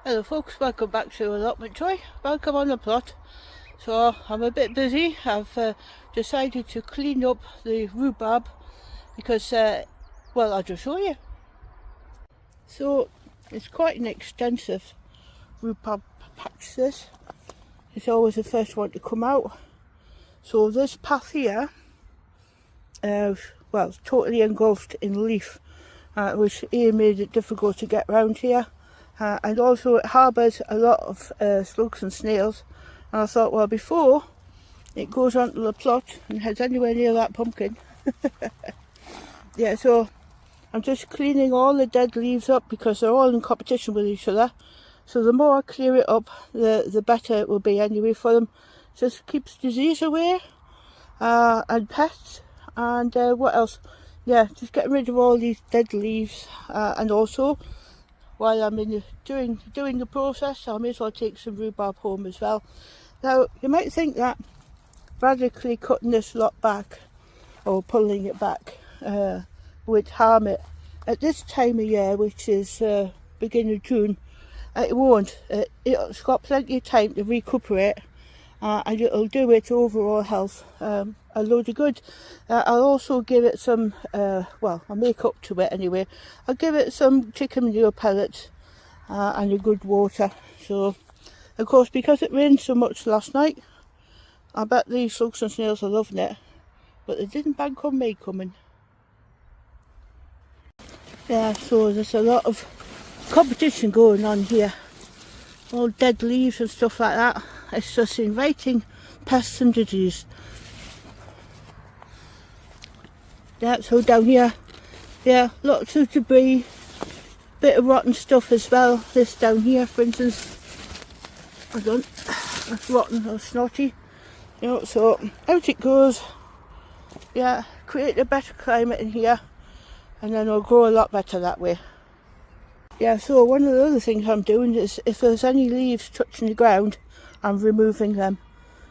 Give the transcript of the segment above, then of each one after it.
Hello folks, welcome back to Allotment Troy. Welcome on the plot. So I'm a bit busy. I've decided to clean up the rhubarb because, well, I'll just show you. So it's quite an extensive rhubarb patch this. It's always the first one to come out. So this path here, well, it's totally engulfed in leaf, which made it difficult to get around here. And also it harbours a lot of slugs and snails, and I thought, well, before it goes onto the plot and heads anywhere near that pumpkin, yeah, so I'm just cleaning all the dead leaves up because they're all in competition with each other. So the more I clear it up, the better it will be anyway for them. Just keeps disease away, and pests, and what else? Yeah, just getting rid of all these dead leaves, and also, while I'm doing the process, I may as well take some rhubarb home as well. Now, you might think that radically cutting this lot back, or pulling it back, would harm it. At this time of year, which is beginning of June, it won't. It's got plenty of time to recuperate, and it'll do its overall health a load of good. I'll also give it some, well, I'll make up to it anyway. I'll give it some chicken manure pellets and a good water. So, of course, because it rained so much last night, I bet these slugs and snails are loving it. But they didn't bank on me coming. Yeah, so there's a lot of competition going on here. All dead leaves and stuff like that. It's just inviting pests and disease. Yeah, so down here, yeah, lots of debris, bit of rotten stuff as well. This down here, for instance, that's rotten or snotty, you know, so out it goes. Yeah, create a better climate in here, and then it'll grow a lot better that way. Yeah, so one of the other things I'm doing is, if there's any leaves touching the ground, I'm removing them.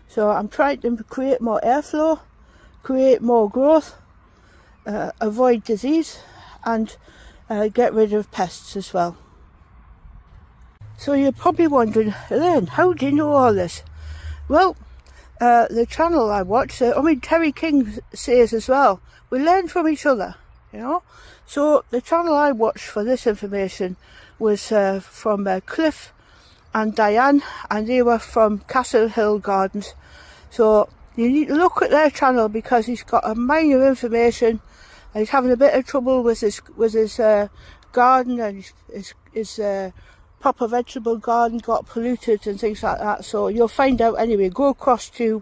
So I'm trying to create more airflow, create more growth, avoid disease, and get rid of pests as well. So you're probably wondering, Elaine, how do you know all this? Well, the channel I watch, Terry King says as well, we learn from each other, you know. So the channel I watched for this information was from Cliff and Diane, and they were from Castle Hill Gardens. So you need to look at their channel because he's got a mine of information. He's having a bit of trouble with his garden, and his proper vegetable garden got polluted and things like that. So you'll find out anyway. Go across to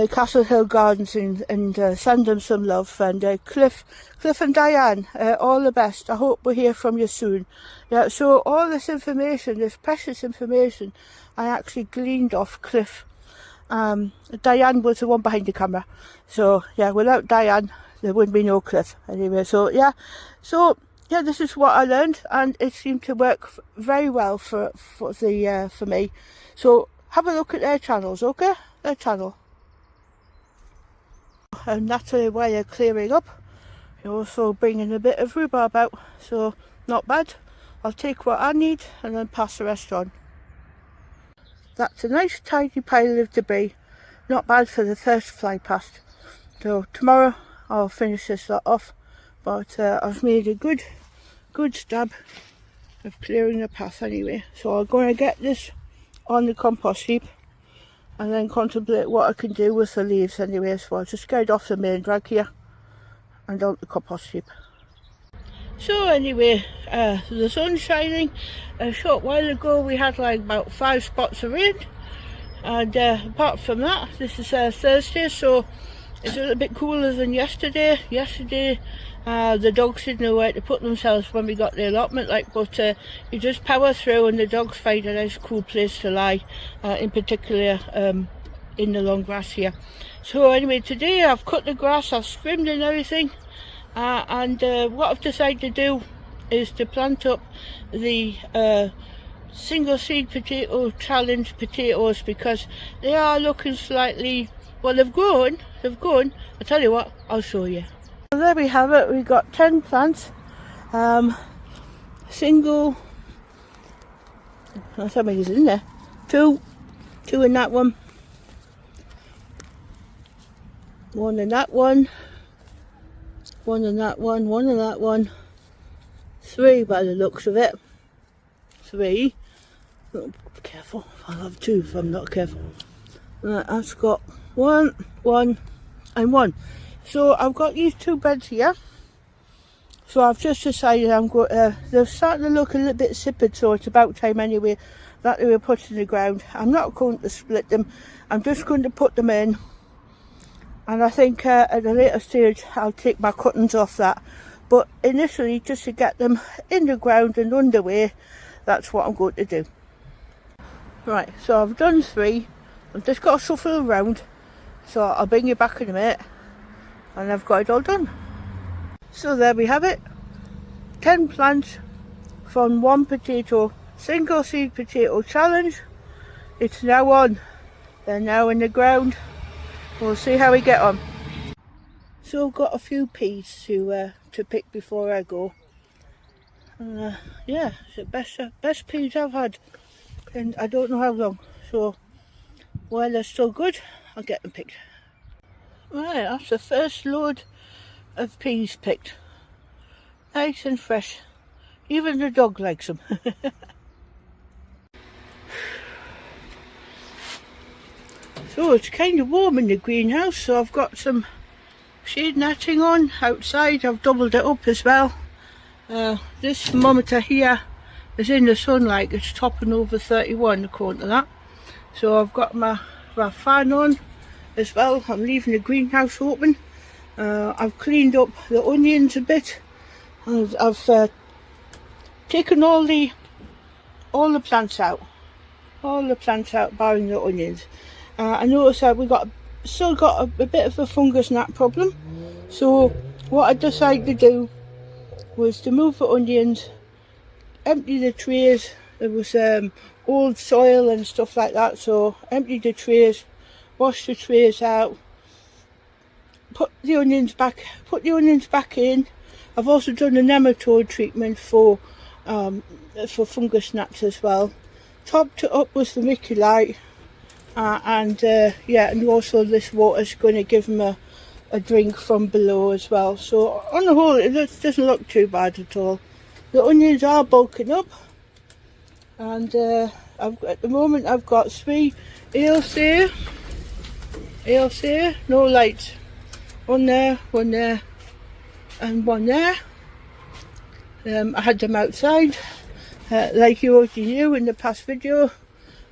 Castle Hill Gardens and send them some love. And Cliff and Diane, all the best. I hope we'll hear from you soon. Yeah. So all this information, this precious information, I actually gleaned off Cliff. Diane was the one behind the camera. So yeah, without Diane, there would be no Cliff anyway. So yeah, this is what I learned, and it seemed to work very well for me. So have a look at their channels, okay? Their channel. And naturally, while you're clearing up, you're also bringing a bit of rhubarb out. So not bad. I'll take what I need and then pass the rest on. That's a nice tidy pile of debris. Not bad for the first fly past. So tomorrow I'll finish this lot off, but I've made a good stab of clearing the path anyway. So I'm going to get this on the compost heap and then contemplate what I can do with the leaves anyway. So I'll just get it off the main drag here and on the compost heap. So anyway, the sun's shining. A short while ago we had like about 5 spots of rain, and apart from that, this is Thursday, so it's a little bit cooler than yesterday. Yesterday the dogs didn't know where to put themselves when we got the allotment, but you just power through and the dogs find a nice cool place to lie, in particular in the long grass here. So anyway, today I've cut the grass, I've scrimmed and everything, and what I've decided to do is to plant up the single seed potato challenge potatoes, because they are looking slightly, well, they've grown. I'll tell you what, I'll show you. So there we have it. We've got 10 plants, single That's how many is in there. Two in that one. One in that one. One in that one. One in that one. Three by the looks of it. Three. Oh, be careful. I'll have two if I'm not careful. Right, I've got one, and one. So I've got these two beds here. So I've just decided I'm going to, they're starting to look a little bit insipid, so it's about time anyway that they were put in the ground. I'm not going to split them, I'm just going to put them in. And I think at a later stage I'll take my cuttings off that. But initially, just to get them in the ground and underway, that's what I'm going to do. Right, so I've done three. I've just got to shuffle around. So I'll bring you back in a minute. And I've got it all done. So there we have it. 10 plants from one potato, single seed potato challenge. It's now on. They're now in the ground. We'll see how we get on. So I've got a few peas to pick before I go. Yeah, it's the best peas I've had in I don't know how long. So while they're still good, I'll get them picked. Right, that's the first load of peas picked. Nice and fresh. Even the dog likes them. So it's kind of warm in the greenhouse, so I've got some shade netting on outside. I've doubled it up as well. This thermometer here is in the sunlight. It's topping over 31 according to that. So I've got my fan on as well. I'm leaving the greenhouse open. I've cleaned up the onions a bit. I've taken all the plants out. All the plants out barring the onions. I noticed that we still got a bit of a fungus gnat problem. So what I decided to do was to move the onions, empty the trays. There was old soil and stuff like that, so empty the trays, wash the trays out, put the onions back in. I've also done a nematode treatment for fungus gnats as well. Topped it up with vermiculite, and also this water's going to give them a drink from below as well. So on the whole, it doesn't look too bad at all. The onions are bulking up, and at the moment I've got 3 eels there, no lights. One there, and one there. I had them outside, like you already knew in the past video,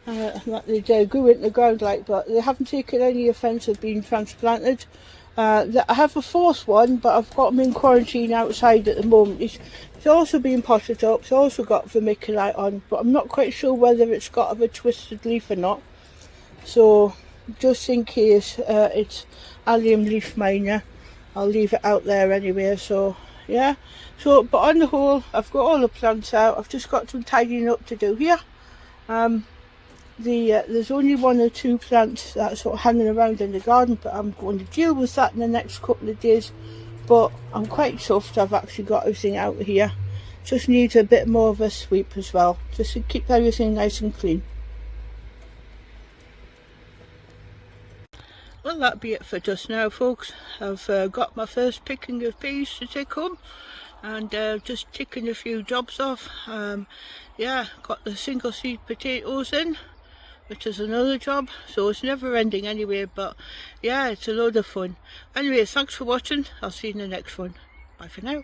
that they grew into the ground but they haven't taken any offence of being transplanted. I have a 4th one, but I've got them in quarantine outside at the moment. It's also been potted up. It's also got vermiculite on, but I'm not quite sure whether it's got a twisted leaf or not. So just in case it's allium leaf miner, I'll leave it out there anyway. So yeah, but on the whole, I've got all the plants out. I've just got some tidying up to do here. There's only 1 or 2 plants that's sort of hanging around in the garden, but I'm going to deal with that in the next couple of days. But I'm quite chuffed I've actually got everything out of here. Just needs a bit more of a sweep as well, just to keep everything nice and clean. Well, that'll be it for just now, folks. I've got my first picking of peas to take home, and just ticking a few jobs off. Yeah, got the single seed potatoes in, which is another job, so it's never ending anyway, but yeah, it's a load of fun. Anyway, thanks for watching. I'll see you in the next one. Bye for now.